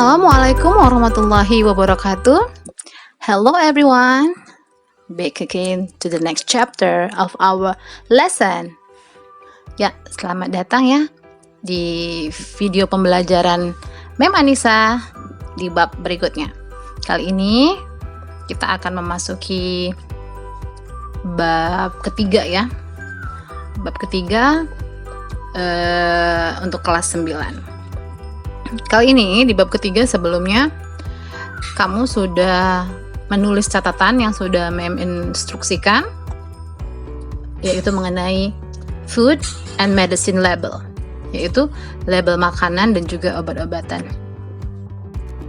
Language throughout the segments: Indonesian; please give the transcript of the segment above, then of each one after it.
Assalamualaikum warahmatullahi wabarakatuh. Hello everyone. Back again to the next chapter of our lesson. Ya, selamat datang ya di video pembelajaran Mem Anissa di bab berikutnya. Kali ini kita akan memasuki bab ketiga ya. Bab ketiga untuk kelas 9. Kali ini di bab ketiga sebelumnya kamu sudah menulis catatan yang sudah Mem instruksikan, yaitu mengenai food and medicine label, yaitu label makanan dan juga obat-obatan.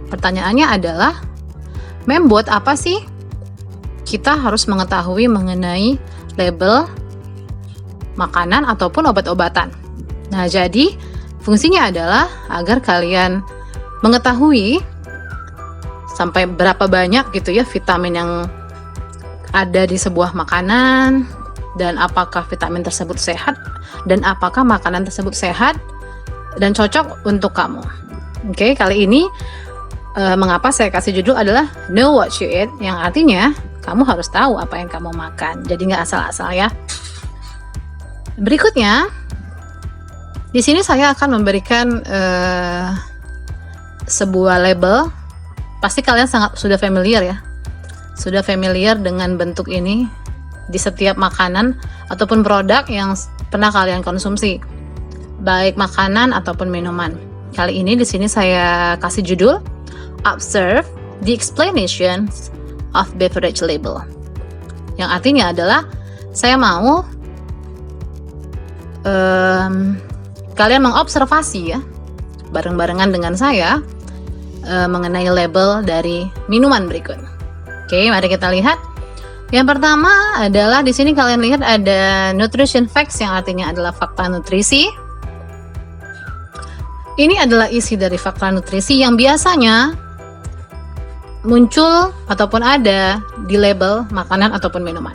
Pertanyaannya adalah, Mem, buat apa sih kita harus mengetahui mengenai label makanan ataupun obat-obatan? Nah, jadi fungsinya adalah agar kalian mengetahui sampai berapa banyak gitu ya vitamin yang ada di sebuah makanan, dan apakah vitamin tersebut sehat, dan apakah makanan tersebut sehat dan cocok untuk kamu. Oke, kali ini mengapa saya kasih judul adalah Know What You Eat, yang artinya kamu harus tahu apa yang kamu makan, jadi nggak asal-asal ya. Berikutnya, di sini saya akan memberikan sebuah label. Pasti kalian sudah familiar ya, sudah familiar dengan bentuk ini di setiap makanan ataupun produk yang pernah kalian konsumsi, baik makanan ataupun minuman. Kali ini di sini saya kasih judul Observe the Explanations of Beverage Label, yang artinya adalah saya mau kalian mengobservasi ya, bareng-barengan dengan saya mengenai label dari minuman berikut. Oke, mari kita lihat. Yang pertama adalah di sini kalian lihat ada nutrition facts, yang artinya adalah fakta nutrisi. Ini adalah isi dari fakta nutrisi yang biasanya muncul ataupun ada di label makanan ataupun minuman.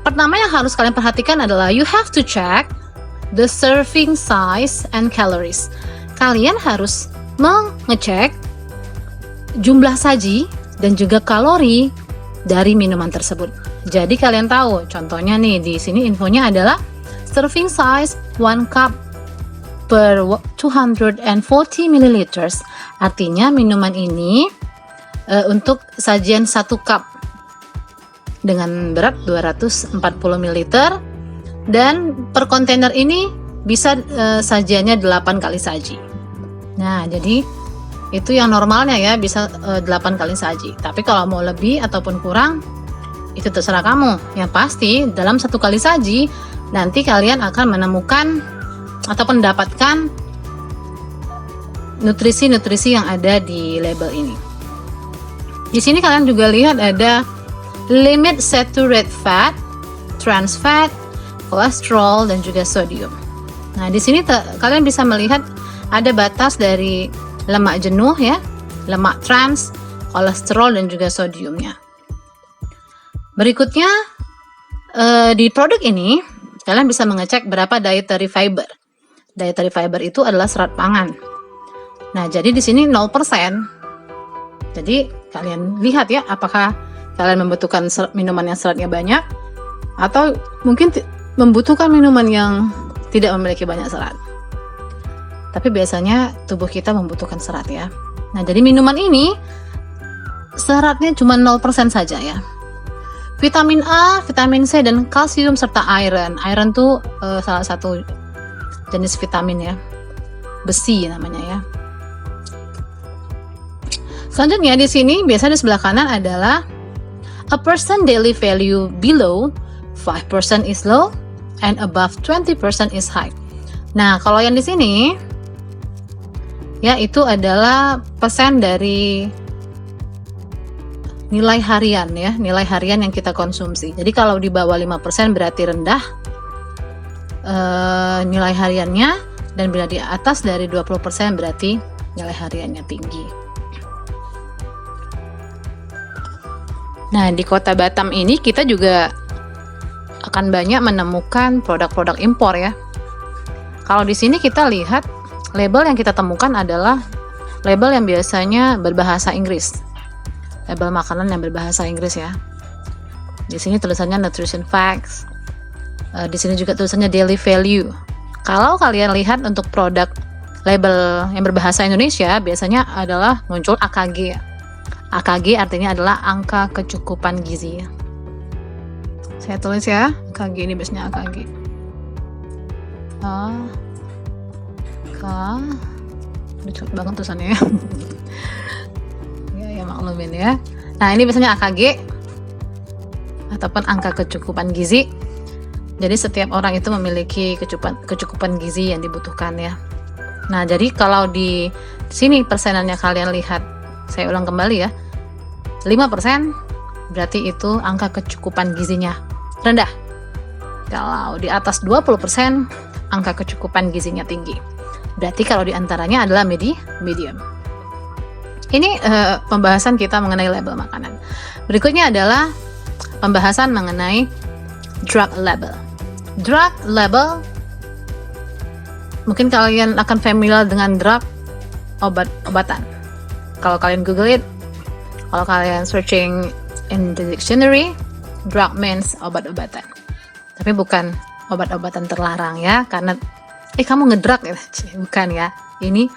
Pertama yang harus kalian perhatikan adalah you have to check the serving size and calories. Kalian harus mengecek jumlah saji dan juga kalori dari minuman tersebut. Jadi kalian tahu, contohnya nih di sini infonya adalah serving size 1 cup per 240 ml. Artinya minuman ini untuk sajian 1 cup dengan berat 240 ml, dan per kontainer ini bisa sajiannya 8 kali saji. Nah, jadi itu yang normalnya ya, bisa 8 kali saji. Tapi kalau mau lebih ataupun kurang, itu terserah kamu. Yang pasti dalam 1 kali saji nanti kalian akan menemukan ataupun mendapatkan nutrisi-nutrisi yang ada di label ini. Di sini kalian juga lihat ada limit saturated fat, trans fat, kolesterol, dan juga sodium. Nah, di sini kalian bisa melihat ada batas dari lemak jenuh ya, lemak trans, kolesterol, dan juga sodiumnya. Berikutnya, di produk ini kalian bisa mengecek berapa dietary fiber. Dietary fiber itu adalah serat pangan. Nah, jadi di sini 0%. Jadi kalian lihat ya, apakah kalian membutuhkan minuman yang seratnya banyak, atau mungkin membutuhkan minuman yang tidak memiliki banyak serat. Tapi biasanya tubuh kita membutuhkan serat ya. Nah, jadi minuman ini seratnya cuma 0% saja ya. Vitamin A, vitamin C, dan kalsium serta iron. Iron tuh salah satu jenis vitamin ya. Besi namanya ya. Selanjutnya di sini biasa di sebelah kanan adalah a person daily value below 5% is low and above 20% is high. Nah, kalau yang di sini ya, itu adalah persen dari nilai harian ya, nilai harian yang kita konsumsi. Jadi kalau di bawah 5% berarti rendah nilai hariannya, dan bila di atas dari 20% berarti nilai hariannya tinggi. Nah, di kota Batam ini kita juga akan banyak menemukan produk-produk impor ya. Kalau di sini kita lihat label yang kita temukan adalah label yang biasanya berbahasa Inggris. Label makanan yang berbahasa Inggris ya. Di sini tulisannya nutrition facts. Di sini juga tulisannya daily value. Kalau kalian lihat untuk produk label yang berbahasa Indonesia, biasanya adalah muncul AKG. AKG artinya adalah angka kecukupan gizi. Saya tulis ya, AKG ini biasanya AKG. Cepet banget tulisannya ya. ya maklumin ya. Nah, ini biasanya AKG ataupun angka kecukupan gizi. Jadi setiap orang itu memiliki kecukupan gizi yang dibutuhkan ya. Nah, jadi kalau di sini persenannya kalian lihat, saya ulang kembali ya, 5% berarti itu angka kecukupan gizinya rendah. Kalau di atas 20%, angka kecukupan gizinya tinggi. Berarti kalau di antaranya adalah medium. Ini pembahasan kita mengenai label makanan. Berikutnya adalah pembahasan mengenai drug label. Drug label, mungkin kalian akan familiar dengan drug, obat-obatan. Kalau kalian Google it, kalau kalian searching in the dictionary, drug means obat-obatan. Tapi bukan obat-obatan terlarang ya, karena kamu ngedrug ya, bukan ya. Ini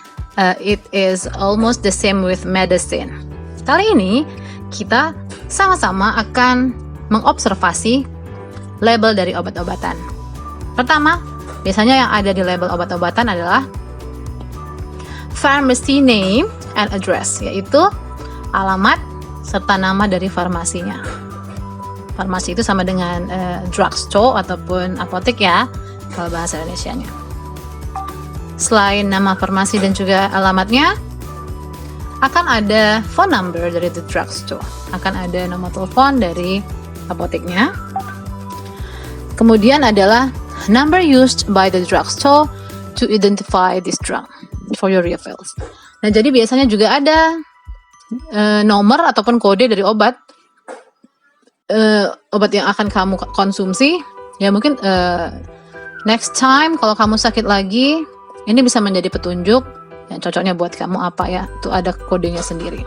it is almost the same with medicine. Kali ini kita sama-sama akan mengobservasi label dari obat-obatan. Pertama, biasanya yang ada di label obat-obatan adalah pharmacy name and address, yaitu alamat serta nama dari farmasinya. Farmasi itu sama dengan drugstore ataupun apotek ya, kalau bahasa Indonesianya. Selain nama farmasi dan juga alamatnya, akan ada phone number dari the drugstore, akan ada nomor telepon dari apoteknya. Kemudian adalah number used by the drugstore to identify this drug for your refills. Nah, jadi biasanya juga ada nomor ataupun kode dari obat yang akan kamu konsumsi. Ya mungkin next time kalau kamu sakit lagi, ini bisa menjadi petunjuk yang cocoknya buat kamu apa ya. Itu ada kodenya sendiri.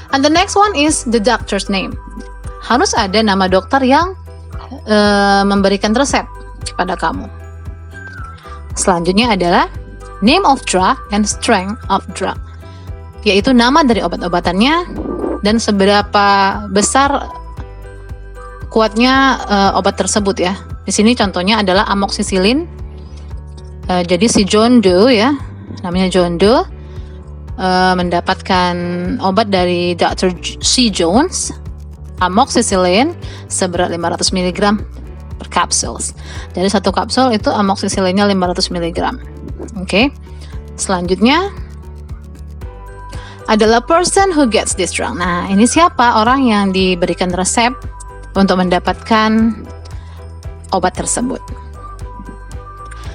And the next one is the doctor's name. Harus ada nama dokter yang memberikan resep kepada kamu. Selanjutnya adalah name of drug and strength of drug, yaitu nama dari obat-obatannya dan seberapa besar kuatnya obat tersebut ya. Di sini contohnya adalah amoxicillin. Jadi si John Doe ya, namanya John Doe, mendapatkan obat dari Dr. C. Jones, amoxicillin seberat 500 mg per kapsul. Jadi satu kapsul itu amoxicillinnya 500 mg. Oke. Selanjutnya adalah person who gets this drug. Nah, ini siapa orang yang diberikan resep untuk mendapatkan obat tersebut.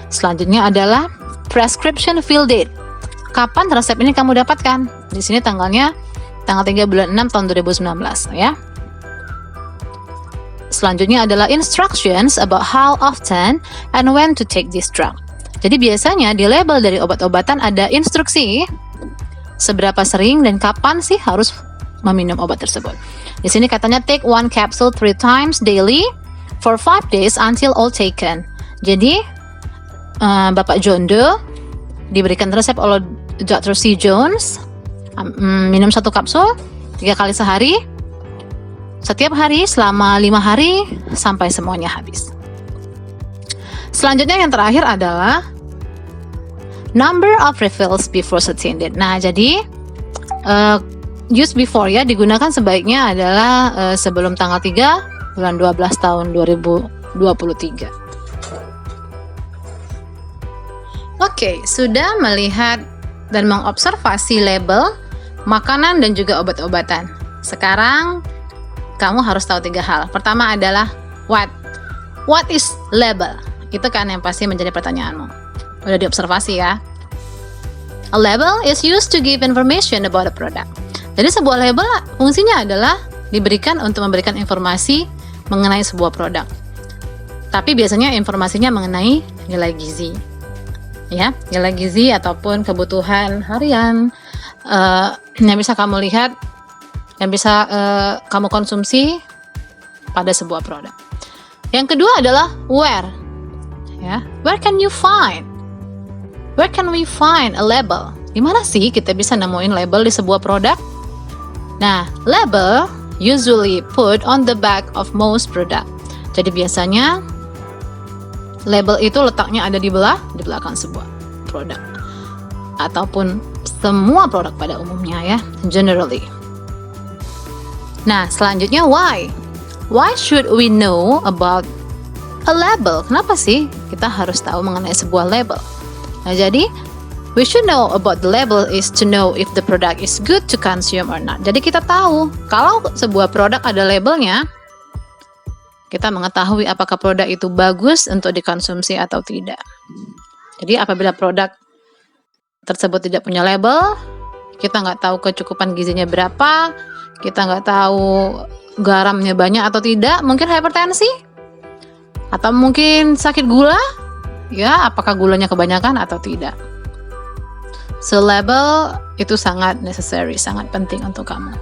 Selanjutnya adalah prescription fill date. Kapan resep ini kamu dapatkan? Di sini tanggalnya tanggal 3 bulan 6 tahun 2019 ya. Selanjutnya adalah instructions about how often and when to take this drug. Jadi biasanya di label dari obat-obatan ada instruksi seberapa sering dan kapan sih harus meminum obat tersebut. Di sini katanya take 1 capsule 3 times daily for 5 days until all taken. Jadi Bapak John Doe diberikan resep oleh Dr. C. Jones, minum 1 kapsul 3 kali sehari, setiap hari selama 5 hari sampai semuanya habis. Selanjutnya yang terakhir adalah number of refills before certain date. Nah, jadi use before ya, digunakan sebaiknya adalah sebelum tanggal 3 bulan 12 tahun 2023. Oke, sudah melihat dan mengobservasi label makanan dan juga obat-obatan. Sekarang kamu harus tahu 3 hal. Pertama adalah what. What is label? Itu kan yang pasti menjadi pertanyaanmu. Udah diobservasi ya. A label is used to give information about a product. Jadi sebuah label fungsinya adalah diberikan untuk memberikan informasi mengenai sebuah produk. Tapi biasanya informasinya mengenai nilai gizi. ya, nilai gizi ataupun kebutuhan harian yang bisa kamu lihat, yang bisa kamu konsumsi pada sebuah produk. Yang kedua adalah where, ya, where can we find a label? Di mana sih kita bisa nemuin label di sebuah produk? Nah, label usually put on the back of most product. Jadi biasanya label itu letaknya ada di belakang sebuah produk ataupun semua produk pada umumnya, ya, generally. Nah, selanjutnya why should we know about a label? Kenapa sih kita harus tahu mengenai sebuah label? Nah, jadi we should know about the label is to know if the product is good to consume or not. Jadi kita tahu kalau sebuah produk ada labelnya, kita mengetahui apakah produk itu bagus untuk dikonsumsi atau tidak. Jadi apabila produk tersebut tidak punya label, kita nggak tahu kecukupan gizinya berapa, kita nggak tahu garamnya banyak atau tidak, mungkin hipertensi, atau mungkin sakit gula, ya, apakah gulanya kebanyakan atau tidak. So label itu sangat necessary, sangat penting untuk kamu.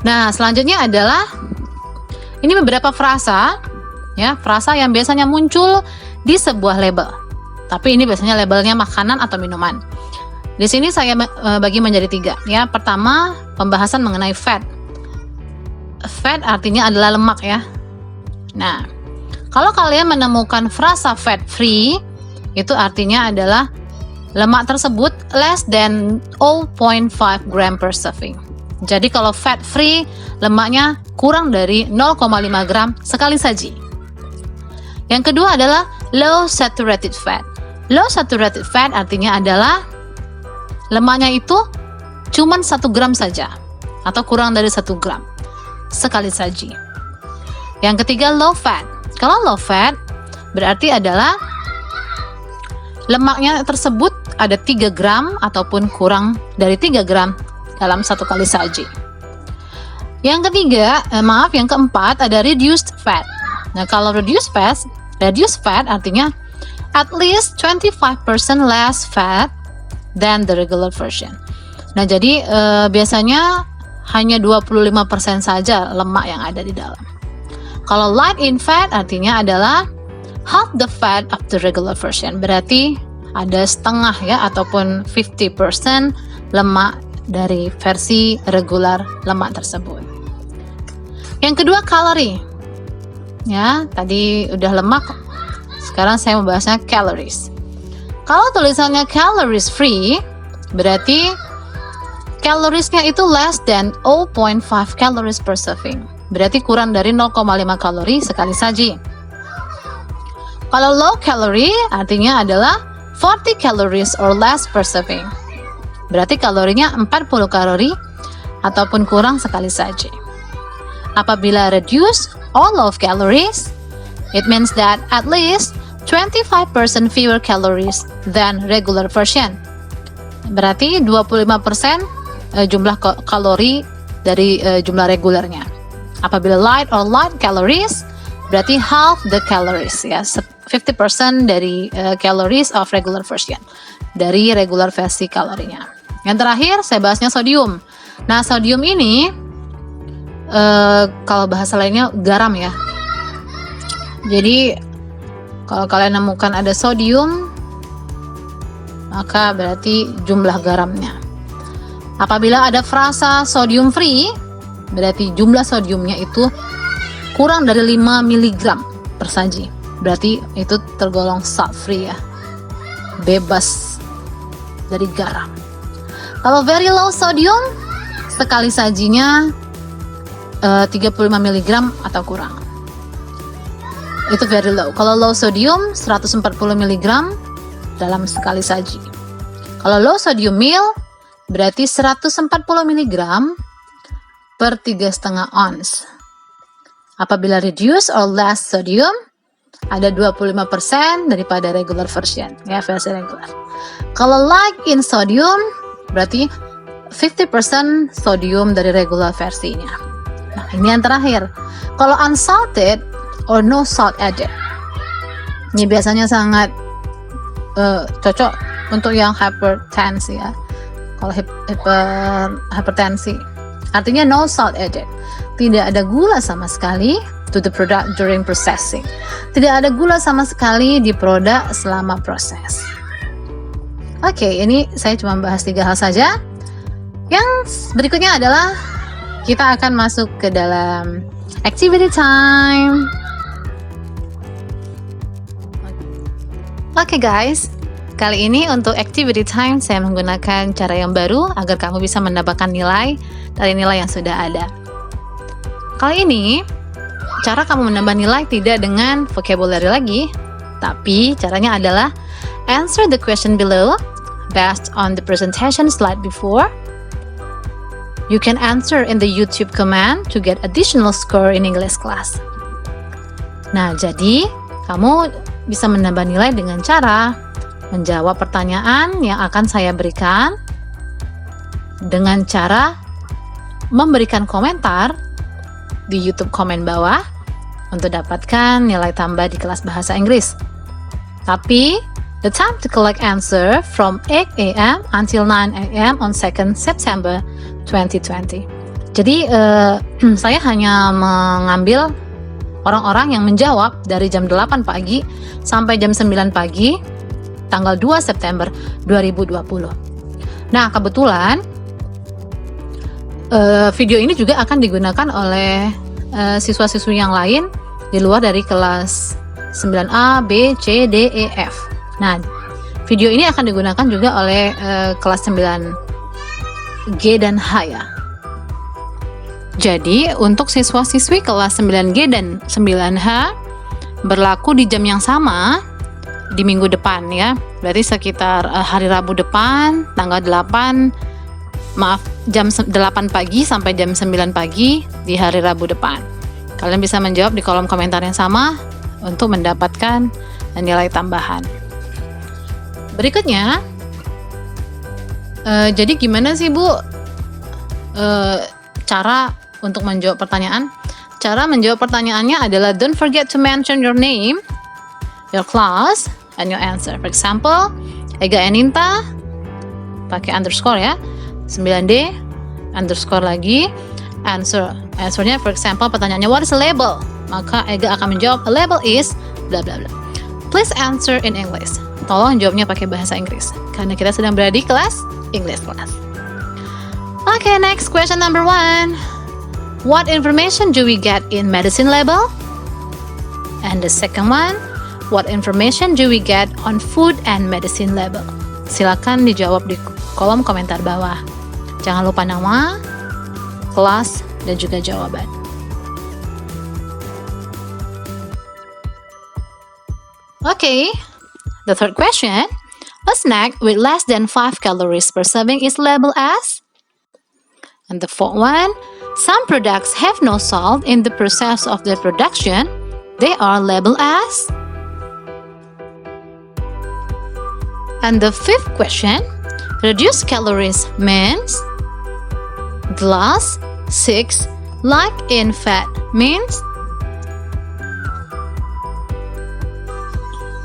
Nah, selanjutnya adalah ini beberapa frasa, ya, frasa yang biasanya muncul di sebuah label. Tapi ini biasanya labelnya makanan atau minuman. Di sini saya bagi menjadi 3, ya. Pertama, pembahasan mengenai fat. Fat artinya adalah lemak, ya. Nah, kalau kalian menemukan frasa fat free, itu artinya adalah lemak tersebut less than 0.5 gram per serving. Jadi kalau fat free, lemaknya kurang dari 0,5 gram sekali saji. Yang kedua adalah low saturated fat. Low saturated fat artinya adalah lemaknya itu cuma 1 gram saja atau kurang dari 1 gram sekali saji. Yang ketiga low fat. Kalau low fat berarti adalah lemaknya tersebut ada 3 gram ataupun kurang dari 3 gram dalam satu kali saji. Yang ketiga, yang keempat ada reduced fat. Nah, kalau reduced fat artinya at least 25% less fat than the regular version. Nah, jadi biasanya hanya 25% saja lemak yang ada di dalam. Kalau light in fat artinya adalah half the fat of the regular version. Berarti ada setengah, ya, ataupun 50% lemak dari versi regular lemak tersebut. Yang kedua kalori, ya, tadi udah lemak, sekarang saya membahasnya calories. Kalau tulisannya calories free, berarti calories-nya itu less than 0.5 calories per serving, berarti kurang dari 0,5 kalori sekali saji. Kalau low calorie artinya adalah 40 calories or less per serving, berarti kalorinya 40 kalori ataupun kurang sekali saja. Apabila reduce or low calories, it means that at least 25% fewer calories than regular version. Berarti 25% jumlah kalori dari jumlah regulernya. Apabila light or light calories, berarti half the calories, ya, 50% dari calories of regular version, dari regular versi kalorinya. Yang terakhir saya bahasnya sodium. Nah, sodium ini kalau bahasa lainnya garam, ya. Jadi kalau kalian nemukan ada sodium, maka berarti jumlah garamnya. Apabila ada frasa sodium free, berarti jumlah sodiumnya itu kurang dari 5 mg per saji. Berarti itu tergolong salt free, ya, bebas dari garam. Kalau very low sodium, sekali sajinya 35 mg atau kurang. Itu very low. Kalau low sodium 140 mg dalam sekali saji. Kalau low sodium meal berarti 140 mg per 3,5 ounce. Apabila reduce or less sodium ada 25% daripada regular version, ya, versi regular. Kalau light in sodium berarti 50% sodium dari regular versinya. Nah, ini yang terakhir. Kalau unsalted or no salt added, ini biasanya sangat cocok untuk yang hypertensi ya. Kalau hipertensi artinya no salt added, tidak ada gula sama sekali to the product during processing, tidak ada gula sama sekali di produk selama proses. Oke, ini saya cuma bahas 3 hal saja. Yang berikutnya adalah kita akan masuk ke dalam activity time. Oke guys, kali ini untuk activity time saya menggunakan cara yang baru agar kamu bisa mendapatkan nilai dari nilai yang sudah ada. Kali ini, cara kamu menambah nilai tidak dengan vocabulary lagi, tapi caranya adalah answer the question below based on the presentation slide before. You can answer in the YouTube comment to get additional score in English class. Nah, jadi kamu bisa menambah nilai dengan cara menjawab pertanyaan yang akan saya berikan dengan cara memberikan komentar di YouTube komen bawah untuk dapatkan nilai tambah di kelas bahasa Inggris. Tapi, the time to collect answer from 8 AM until 9 AM on 2nd September 2020. Jadi, saya hanya mengambil orang-orang yang menjawab dari jam 8 pagi sampai jam 9 pagi tanggal 2 September 2020. Nah, kebetulan video ini juga akan digunakan oleh siswa-siswi yang lain di luar dari kelas 9A, B, C, D, E, F. Nah, video ini akan digunakan juga oleh kelas 9G dan H ya. Jadi, untuk siswa-siswi kelas 9G dan 9H berlaku di jam yang sama di minggu depan ya. Berarti sekitar hari Rabu depan, tanggal 8, jam 8 pagi sampai jam 9 pagi di hari Rabu depan. Kalian bisa menjawab di kolom komentar yang sama untuk mendapatkan nilai tambahan. Berikutnya, jadi gimana sih Bu cara untuk menjawab pertanyaan? Cara menjawab pertanyaannya adalah don't forget to mention your name, your class, and your answer. For example, Ega Eninta pakai underscore ya, 9D underscore lagi answernya. For example, pertanyaannya what is a label? Maka Ega akan menjawab a label is bla bla bla. Please answer in English. Tolong jawabnya pakai bahasa Inggris karena kita sedang berada di kelas English class. Okay, next question number 1. What information do we get in medicine label? And the second one, what information do we get on food and medicine label? Silakan dijawab di kolom komentar bawah. Jangan lupa nama, kelas, dan juga jawaban. Okay, the third question. A snack with less than 5 calories per serving is labeled as? And the fourth one, some products have no salt in the process of their production. They are labeled as? And the fifth question, reduced calories means? The last 6, like in fat means?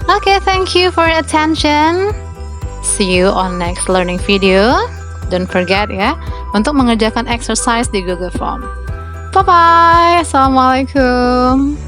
Okay, thank you for your attention. See you on next learning video. Don't forget ya, untuk mengerjakan exercise di Google Form. Bye-bye. Assalamualaikum.